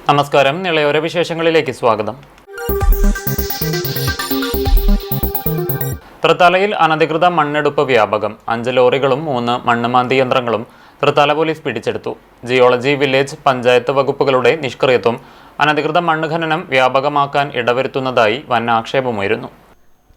നമസ്കാരം. നിളയോര വിശേഷങ്ങളിലേക്ക് സ്വാഗതം. തൃത്താലയിൽ അനധികൃത മണ്ണെടുപ്പ് വ്യാപകം. 5 ലോറികളും 3 മണ്ണുമാന്തി യന്ത്രങ്ങളും തൃത്താല പോലീസ് പിടിച്ചെടുത്തു. ജിയോളജി, വില്ലേജ്, പഞ്ചായത്ത് വകുപ്പുകളുടെ നിഷ്ക്രിയത്വം അനധികൃത മണ്ണ് ഖനനം വ്യാപകമാക്കാൻ ഇടവരുത്തുന്നതായി വൻ ആക്ഷേപമുയരുന്നു.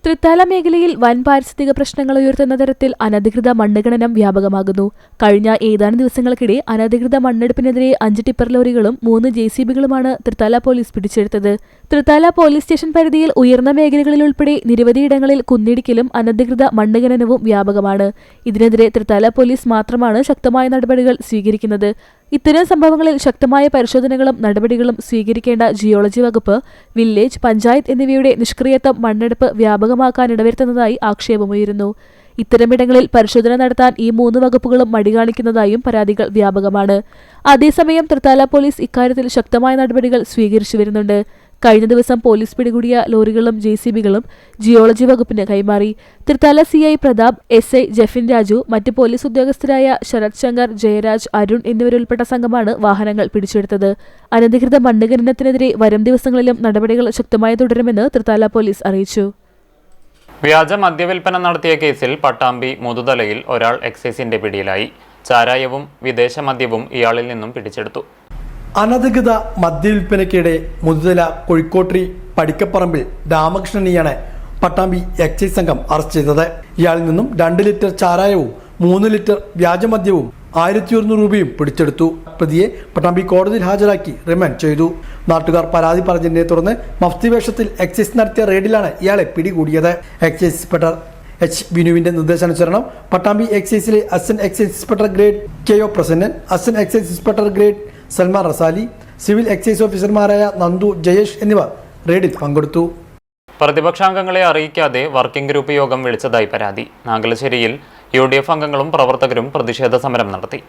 തൃത്താല മേഖലയിൽ വൻ പാരിസ്ഥിതിക പ്രശ്നങ്ങൾ ഉയർത്തുന്ന തരത്തിൽ അനധികൃത മണ്ണ് ഖനനം വ്യാപകമാകുന്നു. കഴിഞ്ഞ ഏതാനും ദിവസങ്ങൾക്കിടെ അനധികൃത മണ്ണെടുപ്പിനെതിരെ 5 ടിപ്പർ ലോറികളും 3 JCBകളുമാണ് തൃത്താല പോലീസ് പിടിച്ചെടുത്തത്. തൃത്താല പോലീസ് സ്റ്റേഷൻ പരിധിയിൽ ഉയർന്ന മേഖലകളിലുൾപ്പെടെ നിരവധിയിടങ്ങളിൽ കുന്നിടിക്കലും അനധികൃത മണ്ണ് ഖനനവും വ്യാപകമാണ്. ഇതിനെതിരെ തൃത്താല പോലീസ് മാത്രമാണ് ശക്തമായ നടപടികൾ സ്വീകരിക്കുന്നത്. ഇത്തരം സംഭവങ്ങളിൽ ശക്തമായ പരിശോധനകളും നടപടികളും സ്വീകരിക്കേണ്ട ജിയോളജി വകുപ്പ്, വില്ലേജ്, പഞ്ചായത്ത് എന്നിവയുടെ നിഷ്ക്രിയത്വം മണ്ണെടുപ്പ് വ്യാപകമാക്കാൻ ഇടവരുത്തുന്നതായി ആക്ഷേപമുയരുന്നു. ഇത്തരമിടങ്ങളിൽ പരിശോധന നടത്താൻ ഈ 3 വകുപ്പുകളും മടികാണിക്കുന്നതായും പരാതികൾ വ്യാപകമാണ്. അതേസമയം തൃത്താല പോലീസ് ഇക്കാര്യത്തിൽ ശക്തമായ നടപടികൾ സ്വീകരിച്ചു വരുന്നുണ്ട്. കഴിഞ്ഞ ദിവസം പോലീസ് പിടികൂടിയ ലോറികളും JCBകളും ജിയോളജി വകുപ്പിന് കൈമാറി. തൃത്താല CI പ്രതാപ്, SI ജെഫിൻ രാജു, മറ്റ് പോലീസ് ഉദ്യോഗസ്ഥരായ ശരത് ശങ്കർ, ജയരാജ്, അരുൺ എന്നിവരുൾപ്പെട്ട സംഘമാണ് വാഹനങ്ങൾ പിടിച്ചെടുത്തത്. അനധികൃത മണ്ണ് ഖനനത്തിനെതിരെ വരും ദിവസങ്ങളിലും നടപടികൾ ശക്തമായി തുടരുമെന്ന് തൃത്താല പോലീസ് അറിയിച്ചു. വ്യാജ മദ്യവിൽപ്പന നടത്തിയ കേസിൽ പട്ടാമ്പി മുതുതലയിൽ ഒരാൾ എക്സൈസിന്റെ പിടിയിലായി. ചാരായവും വിദേശ മദ്യവും ഇയാളിൽ നിന്നും പിടിച്ചെടുത്തു. അനധികൃത മദ്യവിൽപ്പനയ്ക്കിടെ മുതുതല കൊഴിക്കോട്രി പടിക്കപ്പറമ്പിൽ രാമകൃഷ്ണനെയാണ് പട്ടാമ്പി എക്സൈസ് സംഘം അറസ്റ്റ് ചെയ്തത്. ഇയാളിൽ നിന്നും 2 ലിറ്റർ ചാരായവും 3 ലിറ്റർ വ്യാജമദ്യവും 1100 രൂപയും പിടിച്ചെടുത്തു. പ്രതിയെ പട്ടാമ്പി കോടതിയിൽ ഹാജരാക്കി റിമാൻഡ് ചെയ്തു. നാട്ടുകാർ പരാതി പറഞ്ഞതിനെ തുടർന്ന് മഫ്തി വേഷത്തിൽ എക്സൈസ് നടത്തിയ റെയ്ഡിലാണ് ഇയാളെ പിടികൂടിയത്. Excise inspector H. ബിനുവിന്റെ നിർദ്ദേശാനുസരണം പട്ടാമ്പി എക്സൈസിലെ assistant excise inspector grade KO Prasannan, assistant excise inspector grade Salman Rasali, civil excise ഓഫീസർമാരായ നന്ദു, ജയേഷ് എന്നിവർ റെയ്ഡിൽ പങ്കെടുത്തു. പ്രതിപക്ഷാംഗങ്ങളെ അറിയിക്കാതെ വർക്കിംഗ് ഗ്രൂപ്പ് യോഗം വിളിച്ചതായി പരാതി. നാഗലശ്ശേരിയിൽ UDF അംഗങ്ങളും പ്രവർത്തകരും പ്രതിഷേധ സമരം നടത്തി.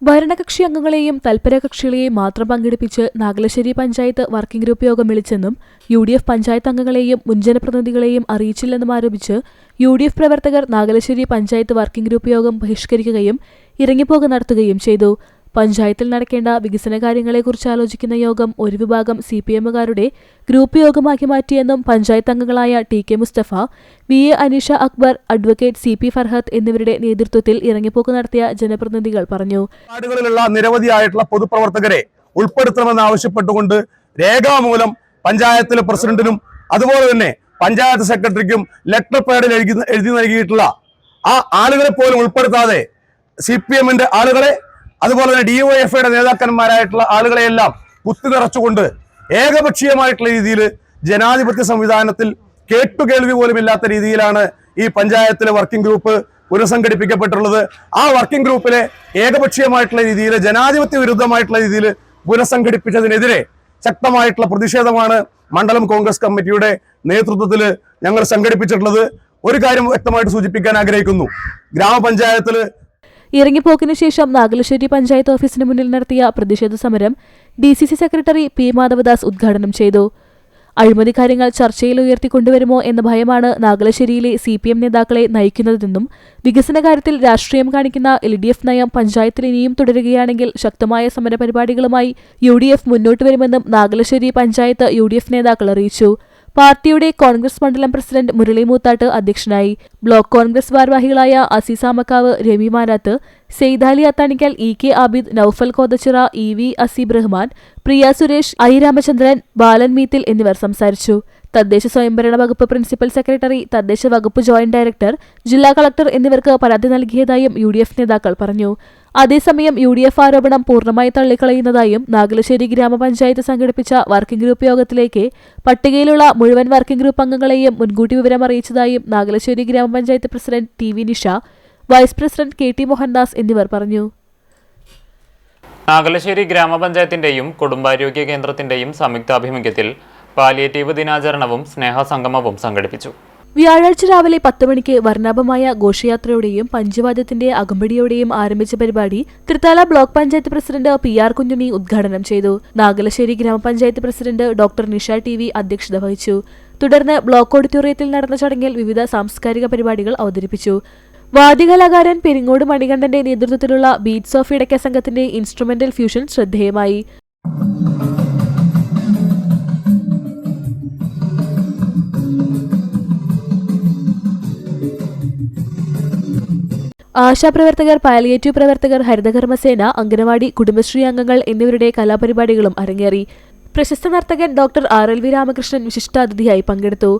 ഭരണകക്ഷി അംഗങ്ങളെയും തൽപരകക്ഷികളെയും മാത്രം പങ്കെടുപ്പിച്ച് നാഗലശ്ശേരി പഞ്ചായത്ത് വർക്കിംഗ് ഗ്രൂപ്പ് യോഗം വിളിച്ചെന്നും UDF പഞ്ചായത്ത് അംഗങ്ങളെയും മുൻ ജനപ്രതിനിധികളെയും അറിയിച്ചില്ലെന്നും ആരോപിച്ച് UDF പ്രവർത്തകർ നാഗലശ്ശേരി പഞ്ചായത്ത് വർക്കിംഗ് ഗ്രൂപ്പ് യോഗം ബഹിഷ്കരിക്കുകയും ഇറങ്ങിപ്പോക്ക് നടത്തുകയും ചെയ്തു. പഞ്ചായത്തിൽ നടക്കേണ്ട വികസന കാര്യങ്ങളെക്കുറിച്ച് ആലോചിക്കുന്ന യോഗം ഒരു വിഭാഗം CPMകാരുടെ ഗ്രൂപ്പ് യോഗമാക്കി മാറ്റിയെന്നും പഞ്ചായത്ത് അംഗങ്ങളായ TK Mustafa, VA Aneesha Akbar, advocate CP Farhat എന്നിവരുടെ നേതൃത്വത്തിൽ ഇറങ്ങിപ്പോക്ക് നടത്തിയ ജനപ്രതിനിധികൾ പറഞ്ഞു. നാടുകളിലുള്ള നിരവധിയായിട്ടുള്ള പൊതുപ്രവർത്തകരെ ഉൾപ്പെടുത്തണമെന്ന് ആവശ്യപ്പെട്ടുകൊണ്ട് രേഖാമൂലം പഞ്ചായത്തിലെ പ്രസിഡന്റിനും അതുപോലെ തന്നെ പഞ്ചായത്ത് സെക്രട്ടറിക്കും ലെറ്റർ പാഡിൽ എഴുതി നൽകിയിട്ടുള്ള ആ ആളുകളെ പോലും ഉൾപ്പെടുത്താതെ CPMന്റെ ആളുകളെ അതുപോലെ തന്നെ DYFIയുടെ നേതാക്കന്മാരായിട്ടുള്ള ആളുകളെയെല്ലാം കുത്തിനിറച്ചുകൊണ്ട് ഏകപക്ഷീയമായിട്ടുള്ള രീതിയിൽ ജനാധിപത്യ സംവിധാനത്തിൽ കേട്ടുകേൾവി പോലും ഇല്ലാത്ത രീതിയിലാണ് ഈ പഞ്ചായത്തിലെ വർക്കിംഗ് ഗ്രൂപ്പ് പുനഃസംഘടിപ്പിക്കപ്പെട്ടുള്ളത്. ആ വർക്കിംഗ് ഗ്രൂപ്പിലെ ഏകപക്ഷീയമായിട്ടുള്ള രീതിയിൽ ജനാധിപത്യ വിരുദ്ധമായിട്ടുള്ള രീതിയിൽ പുനഃസംഘടിപ്പിച്ചതിനെതിരെ ശക്തമായിട്ടുള്ള പ്രതിഷേധമാണ് മണ്ഡലം കോൺഗ്രസ് കമ്മിറ്റിയുടെ നേതൃത്വത്തിൽ ഞങ്ങൾ സംഘടിപ്പിച്ചിട്ടുള്ളത്. ഒരു കാര്യം വ്യക്തമായിട്ട് സൂചിപ്പിക്കാൻ ആഗ്രഹിക്കുന്നു. ഗ്രാമപഞ്ചായത്തിൽ ഇറങ്ങിപ്പോക്കിന് ശേഷം നാഗലശ്ശേരി പഞ്ചായത്ത് ഓഫീസിന് മുന്നിൽ നടത്തിയ പ്രതിഷേധ സമരം DCC സെക്രട്ടറി P. മാധവദാസ് ഉദ്ഘാടനം ചെയ്തു. അഴിമതി കാര്യങ്ങൾ ചർച്ചയിൽ ഉയർത്തിക്കൊണ്ടുവരുമോ എന്ന ഭയമാണ് നാഗലശ്ശേരിയിലെ CPM നേതാക്കളെ നയിക്കുന്നതെന്നും വികസന കാര്യത്തിൽ രാഷ്ട്രീയം കാണിക്കുന്ന LDF നയം പഞ്ചായത്തിൽ ഇനിയും തുടരുകയാണെങ്കിൽ ശക്തമായ സമരപരിപാടികളുമായി UDF മുന്നോട്ട് വരുമെന്നും നാഗലശ്ശേരി പഞ്ചായത്ത് UDF നേതാക്കൾ അറിയിച്ചു. പാർട്ടിയുടെ കോൺഗ്രസ് മണ്ഡലം പ്രസിഡന്റ് മുരളി മൂത്താട്ട് അധ്യക്ഷനായി. ബ്ലോക്ക് കോൺഗ്രസ് ഭാരവാഹികളായ Azeesa Makkav, Rami Manath, Saithali Athanikkal, EK Abid, Noufal Kothachira, EV Aseeb Rahman, Priya Suresh, I. Ramachandran, Balan Meethil എന്നിവർ സംസാരിച്ചു. തദ്ദേശ സ്വയംഭരണ വകുപ്പ് പ്രിൻസിപ്പൽ സെക്രട്ടറി, തദ്ദേശ വകുപ്പ് ജോയിന്റ് ഡയറക്ടർ, ജില്ലാ കളക്ടർ എന്നിവർക്ക് പരാതി നൽകിയതായും UDF നേതാക്കൾ പറഞ്ഞു. അതേസമയം UDF ആരോപണം പൂർണ്ണമായി തള്ളിക്കളയുന്നതായും നാഗലശ്ശേരി ഗ്രാമപഞ്ചായത്ത് സംഘടിപ്പിച്ച വർക്കിംഗ് ഗ്രൂപ്പ് യോഗത്തിലേക്ക് പട്ടികയിലുള്ള മുഴുവൻ വർക്കിംഗ് ഗ്രൂപ്പ് അംഗങ്ങളെയും മുൻകൂട്ടി വിവരം അറിയിച്ചതായും നാഗലശ്ശേരി ഗ്രാമപഞ്ചായത്ത് president TV Nisha, vice president KT Mohandas എന്നിവർ പറഞ്ഞു. നാഗലശ്ശേരി ഗ്രാമപഞ്ചായത്തിന്റെയും കുടുംബാരോഗ്യ കേന്ദ്രത്തിന്റെയും സംയുക്താഭിമുഖ്യത്തിൽ പാലിയേറ്റീവ് ദിനാചരണവും സ്നേഹസംഗമവും സംഘടിപ്പിച്ചു. വ്യാഴാഴ്ച രാവിലെ 10 മണിക്ക് വർണ്ണാഭമായ ഘോഷയാത്രയോടെയും പഞ്ചവാദ്യത്തിന്റെ അകമ്പടിയോടെയും ആരംഭിച്ച പരിപാടി Thrithala block panchayat president PR Kunjunni ഉദ്ഘാടനം ചെയ്തു. നാഗലശ്ശേരി ഗ്രാമപഞ്ചായത്ത് പ്രസിഡന്റ് ഡോക്ടർ നിഷ TV അധ്യക്ഷത വഹിച്ചു. തുടർന്ന് ബ്ലോക്ക് ഓഡിറ്റോറിയത്തിൽ നടന്ന ചടങ്ങിൽ വിവിധ സാംസ്കാരിക പരിപാടികൾ അവതരിപ്പിച്ചു. വാദ്യകലാകാരൻ പെരിങ്ങോട് മണികണ്ഠന്റെ നേതൃത്വത്തിലുള്ള ബീറ്റ്സ് ഓഫ് ഇടയ്ക്ക സംഘത്തിന്റെ ഇൻസ്ട്രുമെന്റൽ ഫ്യൂഷൻ ശ്രദ്ധേയമായി. ആശാപ്രവർത്തകർ, പാലിയേറ്റീവ് പ്രവർത്തകർ, ഹരിതകർമ്മസേന, അംഗനവാടി, കുടുംബശ്രീ അംഗങ്ങൾ എന്നിവരുടെ കലാപരിപാടികളും അരങ്ങേറി. പ്രശസ്ത നർത്തകൻ ഡോക്ടർ RLV രാമകൃഷ്ണൻ വിശിഷ്ടാതിഥിയായി പങ്കെടുത്തു.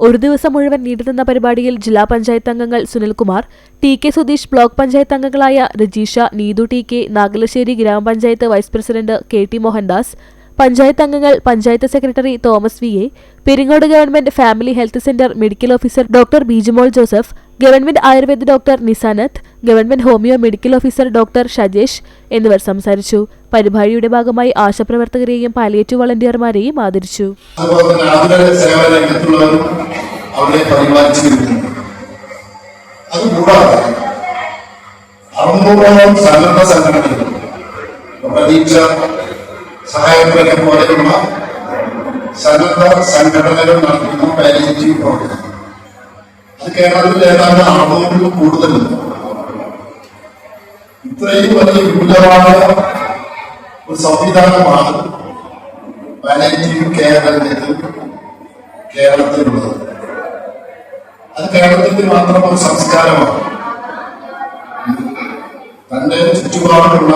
ഒരു ദിവസം മുഴുവൻ നീണ്ടുനിന്ന പരിപാടിയിൽ ജില്ലാ പഞ്ചായത്ത് അംഗങ്ങൾ സുനിൽകുമാർ, TK സുധീഷ്, ബ്ലോക്ക് പഞ്ചായത്ത് അംഗങ്ങളായ രജീഷ, നീതു TK, നാഗലശ്ശേരി ഗ്രാമപഞ്ചായത്ത് vice president KT Mohandas, panchayat അംഗങ്ങൾ, panchayat secretary Thomas VA, Peringode government family health centre medical officer doctor Bijumol Joseph, government Ayurveda doctor Nisanath, government homeo medical officer doctor Shajesh എന്നിവർ സംസാരിച്ചു. പരിപാടിയുടെ ഭാഗമായി ആശാപ്രവർത്തകരെയും പാലിയേറ്റീവ് വളണ്ടിയർമാരെയും ആദരിച്ചു. സഹായത്തിനൊക്കെ പോലെയുള്ള സന്നദ്ധ സംഘടനകൾ നടത്തുന്ന പാലിയേറ്റീവ് പ്രവർത്തനം അത് കേരളത്തിൽ ഏതാണ്ട് 600 കൂടുതലുണ്ട്. ഇത്രയും വലിയ വിപുലമായ ഒരു സംവിധാനമാണ് പാലിയേറ്റീവ് കെയർ എന്നത് കേരളത്തിലുള്ളത്. അത് കേരളത്തിൽ മാത്രം ഒരു സംസ്കാരമാണ്. തന്റെ ചുറ്റുപാടുള്ള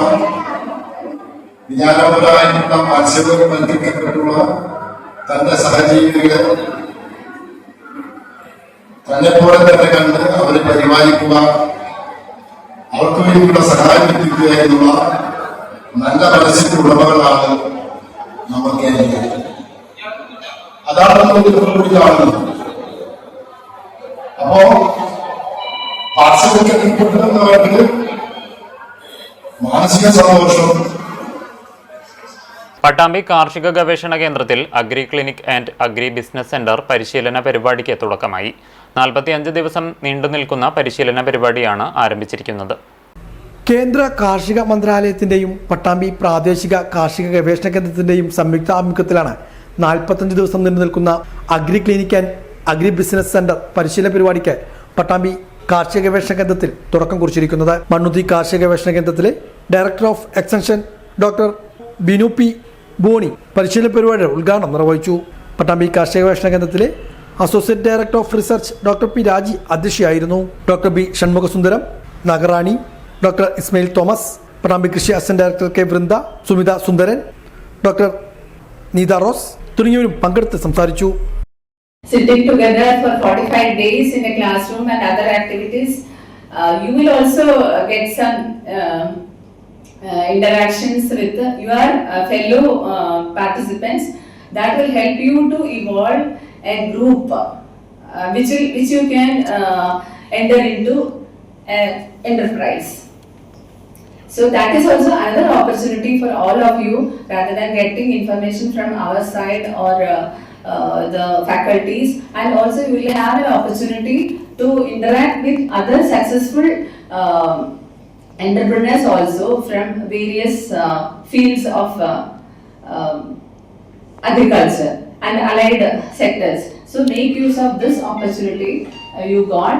വിജ്ഞാനപരമായിട്ടുള്ള മത്സ്യബന്ധപ്പെട്ടിട്ടുള്ള തന്റെ സഹജീവികളെ തന്നെ പോലെ തന്നെ കണ്ട് അവരെ പരിപാലിക്കുക, അവർക്ക് വേണ്ടിയുള്ള സഹായം എത്തിക്കുക എന്നുള്ള നല്ല മനസ്സിന്റെ ഉടമകളാണ് നമ്മൾ കേരളീയർ. അതാണ് നമ്മൾ കൂടി കാണുന്നത്. അപ്പോ പാർശ്വവൽക്കരിക്കപ്പെട്ടവർക്ക് മാനസിക സന്തോഷം. പട്ടാമ്പി കാർഷിക ഗവേഷണ കേന്ദ്രത്തിൽ agri clinic and agri business centre പരിശീലന പരിപാടിക്ക് തുടക്കമായി. 45 ദിവസം നീണ്ടുനിൽക്കുന്ന പരിശീലന പരിപാടിയാണ് ആരംഭിച്ചിരിക്കുന്നത്. കേന്ദ്ര കാർഷിക മന്ത്രാലയത്തിന്റെയും പട്ടാമ്പി പ്രാദേശിക കാർഷിക ഗവേഷണ കേന്ദ്രത്തിന്റെയും സംയുക്ത ആഭിമുഖ്യത്തിലാണ് 45 ദിവസം നീണ്ടുനിൽക്കുന്ന agri clinic and agri business centre പരിശീലന പരിപാടിക്ക് പട്ടാമ്പി കാർഷിക ഗവേഷണ കേന്ദ്രത്തിൽ തുടക്കം കുറിച്ചിരിക്കുന്നത്. മണ്ണുത്തി കാർഷിക ഗവേഷണ കേന്ദ്രത്തിലെ director of extension doctor Binu P. Boney പരിശീലന പരിപാടിയുടെ ഉദ്ഘാടനം നിർവഹിച്ചു. പട്ടാമ്പി കാർഷിക ഗവേഷണ കേന്ദ്രത്തിലെ associate director of research doctor P. Raji അധ്യക്ഷയായിരുന്നു. Doctor B. Shanmukhasundaram, Nagarani, doctor Ismail Thomas, Pattambi കൃഷി assistant director K. Vrinda, Sumitha Sundaran, doctor Neetha Rose തുടങ്ങിയവരും പങ്കെടുത്ത് സംസാരിച്ചു. Sitting together for 45 days in a classroom and other activities, you will also get some interactions with your fellow participants that will help you to evolve a group which you can enter into an enterprise. So that is also another opportunity for all of you, rather than getting information from our side or the faculties, and also you will have an opportunity to interact with other successful entrepreneurs also from various fields of agriculture and allied sectors. So make use of this opportunity you got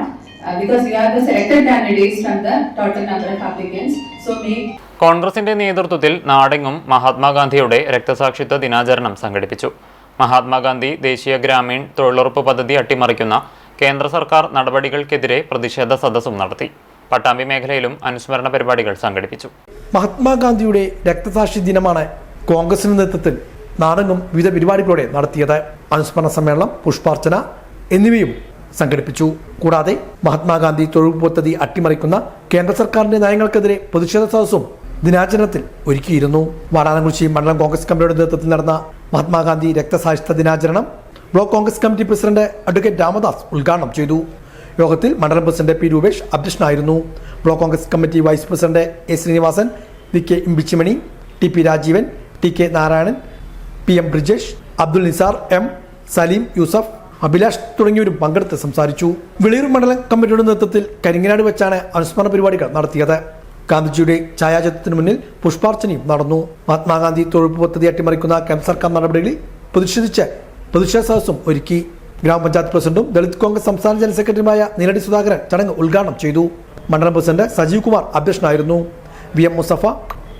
because you are the selected candidates from the total number of applicants. So make കോൺഗ്രസിന്റെ നേതൃത്വത്തിൽ നാടെങ്ങും മഹാത്മാഗാന്ധിയുടെ രക്തസാക്ഷിത്വ ദിനാചരണം സംഘടിപ്പിച്ചു. മഹാത്മാഗാന്ധി ദേശീയ ഗ്രാമീൺ തൊഴിലുറപ്പ് പദ്ധതി അട്ടിമറിക്കുന്ന കേന്ദ്ര സർക്കാർ നടപടികൾക്കെതിരെ പ്രതിഷേധ സദസ്സും നടത്തി. പട്ടാമ്പി മേഖലയിലും അനുസ്മരണ പരിപാടികൾ സംഘടിപ്പിച്ചു. മഹാത്മാഗാന്ധിയുടെ രക്തസാക്ഷി ദിനമാണ് കോൺഗ്രസിന്റെ നേതൃത്വത്തിൽ നാടെങ്ങും വിവിധ പരിപാടികളോടെ നടത്തിയത്. അനുസ്മരണ സമ്മേളനം, പുഷ്പാർച്ചന എന്നിവയും സംഘടിപ്പിച്ചു. കൂടാതെ മഹാത്മാഗാന്ധി തൊഴിലുറപ്പ് പദ്ധതി അട്ടിമറിക്കുന്ന കേന്ദ്ര സർക്കാരിന്റെ നയങ്ങൾക്കെതിരെ പ്രതിഷേധ സദസ്സും ദിനാചരണത്തിൽ ഒരുക്കിയിരുന്നു. വാടാനംകുറിശി മണ്ഡലം കോൺഗ്രസ് കമ്മിറ്റിയുടെ നേതൃത്വത്തിൽ നടന്ന മഹാത്മാഗാന്ധി രക്തസാക്ഷിത്വ ദിനാചരണം block Congress committee president advocate Ramadas ഉദ്ഘാടനം ചെയ്തു. യോഗത്തിൽ മണ്ഡലം പ്രസിഡന്റ് P. രൂപേഷ് അധ്യക്ഷനായിരുന്നു. Block Congress committee vice president A. Sreenivasan, VK Imbichimani, TP Rajeevan, TK Narayanan, PM Brijesh, Abdul Nisar M, Saleem Yusuf, Abhilash തുടങ്ങിയവരും പങ്കെടുത്ത് സംസാരിച്ചു. വെളിയൂർ മണ്ഡലം കമ്മിറ്റിയുടെ നേതൃത്വത്തിൽ കരിങ്ങനാട് വെച്ചാണ് അനുസ്മരണ പരിപാടികൾ നടത്തിയത്. ഗാന്ധിജിയുടെ ഛായാചിത്രത്തിന് മുന്നിൽ പുഷ്പാർച്ചനയും നടന്നു. മഹാത്മാഗാന്ധി തൊഴിലുറപ്പ് പദ്ധതി അട്ടിമറിക്കുന്ന കേന്ദ്ര സർക്കാർ നടപടികളിൽ പ്രതിഷേധിച്ച് പ്രതിഷേധ സദസ്സും ഒരുക്കി. ഗ്രാമപഞ്ചായത്ത് പ്രസിഡന്റും ദളിത് കോൺഗ്രസ് സംസ്ഥാന ജനറൽ സെക്രട്ടറിയുമായ നീലടി സുധാകരൻ ചടങ്ങ് ഉദ്ഘാടനം ചെയ്തു. മണ്ഡലം പ്രസിഡന്റ് സജീവ് കുമാർ അധ്യക്ഷനായിരുന്നു. VM മുസഫ,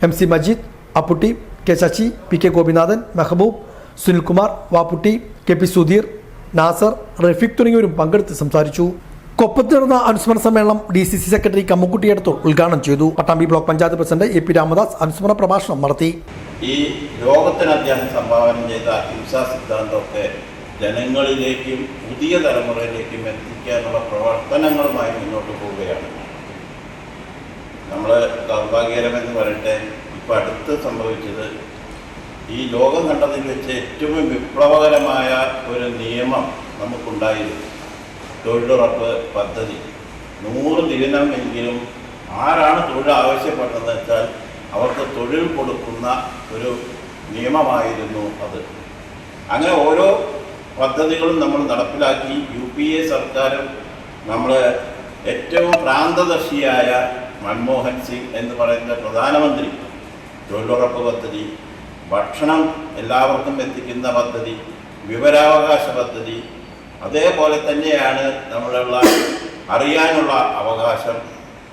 MC Majeed, Apputty, K Sasi, PK Gopinathan, Mehboob, Sunilkumar, Vapputty, KP Sudheer, Nasar, Rafeeq തുടങ്ങിയവരും പങ്കെടുത്ത് സംസാരിച്ചു. കൊപ്പത്ത് നടന്ന അനുസ്മരണ സമ്മേളനം DCC സെക്രട്ടറി കമ്മക്കുട്ടി എടത്തൂർ ഉദ്ഘാടനം ചെയ്തു. Pattambi block panchayat president AP Ramadas അനുസ്മരണ പ്രഭാഷണം നടത്തി. ഈ ലോകത്തിന് അദ്ദേഹം സംഭാവന ചെയ്ത അഹിംസാ സിദ്ധാന്തമൊക്കെ ജനങ്ങളിലേക്കും പുതിയ തലമുറയിലേക്കും എത്തിക്കാനുള്ള പ്രവർത്തനങ്ങളുമായി മുന്നോട്ട് പോവുകയാണ്. നമ്മൾ ദൗർഭാഗ്യകരമെന്ന് പറയട്ടെ, ഇപ്പം അടുത്ത് സംഭവിച്ചത് ഈ ലോകം കണ്ടതിൽ വെച്ച് ഏറ്റവും വിപ്ലവകരമായ ഒരു നിയമം നമുക്കുണ്ടായിരുന്നു. തൊഴിലുറപ്പ് പദ്ധതി 100 ദിനമെങ്കിലും ആരാണ് തൊഴിൽ ആവശ്യപ്പെട്ടതെന്ന് വെച്ചാൽ അവർക്ക് തൊഴിൽ കൊടുക്കുന്ന ഒരു നിയമമായിരുന്നു അത്. അങ്ങനെ ഓരോ പദ്ധതികളും നമ്മൾ നടപ്പിലാക്കി. UPA സർക്കാരും നമ്മൾ ഏറ്റവും പ്രാന്തദർശിയായ മൻമോഹൻ സിംഗ് എന്ന് പറയുന്ന പ്രധാനമന്ത്രി തൊഴിലുറപ്പ് പദ്ധതി, ഭക്ഷണം എല്ലാവർക്കും എത്തിക്കുന്ന പദ്ധതി, വിവരാവകാശ പദ്ധതി, അതേപോലെ തന്നെയാണ് നമ്മളുള്ള അറിയാനുള്ള അവകാശം,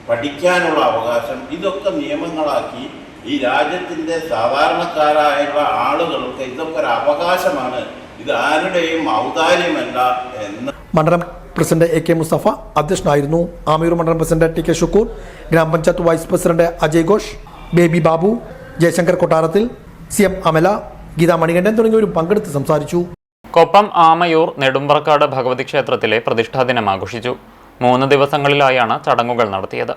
പഠിക്കാനുള്ള അവകാശം, ഇതൊക്കെ നിയമങ്ങളാക്കി ഈ രാജ്യത്തിൻ്റെ സാധാരണക്കാരായുള്ള ആളുകൾക്ക് ഇതൊക്കെ ഒരു അവകാശമാണ്, ഇത് ആരുടെയും ഔദാര്യമല്ല എന്ന് മണ്ഡലം പ്രസിഡന്റ് AK മുസ്തഫ അധ്യക്ഷനായിരുന്നു. ആമയൂർ മണ്ഡലം പ്രസിഡന്റ് TK ഷുക്കൂർ, ഗ്രാമപഞ്ചായത്ത് വൈസ് പ്രസിഡന്റ് അജയ് ഘോഷ്, ബേബി ബാബു, ജയശങ്കർ കൊട്ടാരത്തിൽ, CM അമല, ഗീതാ മണികണ്ഠൻ തുടങ്ങിയവരും പങ്കെടുത്ത് സംസാരിച്ചു. കൊപ്പം ആമയൂർ നെടുമ്പ്രക്കാട് ഭഗവതി ക്ഷേത്രത്തിലെ പ്രതിഷ്ഠാ ദിനം ആഘോഷിച്ചു. 3 ദിവസങ്ങളിലായാണ് ചടങ്ങുകൾ നടത്തിയത്.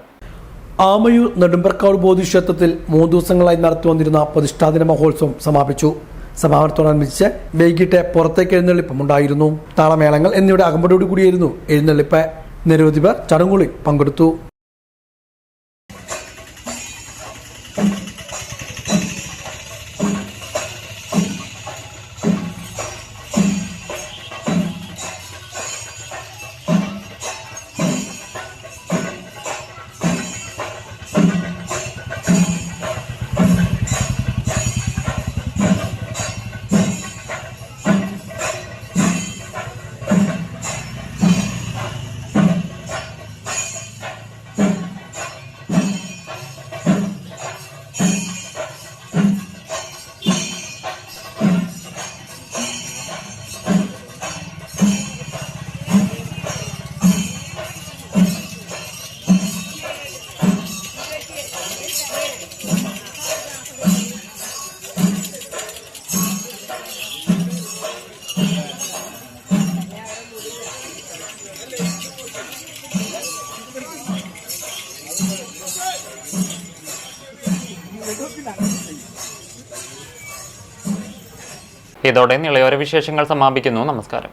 ആമയൂർ നെടുമ്പ്രക്കാട് ബോധിക്ഷേത്രത്തിൽ 3 ദിവസങ്ങളായി നടത്തിവന്നിരുന്ന പ്രതിഷ്ഠാദിന മഹോത്സവം സമാപിച്ചു. സമാപനത്തോടനുബന്ധിച്ച് വൈകിട്ട് പുറത്തേക്ക് എഴുന്നള്ളിപ്പും ഉണ്ടായിരുന്നു. താളമേളങ്ങൾ എന്നിവയുടെ അകമ്പടിയോടുകൂടിയായിരുന്നു എഴുന്നള്ളിപ്പ്. നിരവധി പേർ ചടങ്ങുകളിൽ പങ്കെടുത്തു. ഇതോടെ നിളയോര വിശേഷങ്ങൾ സമാപിക്കുന്നു. നമസ്കാരം.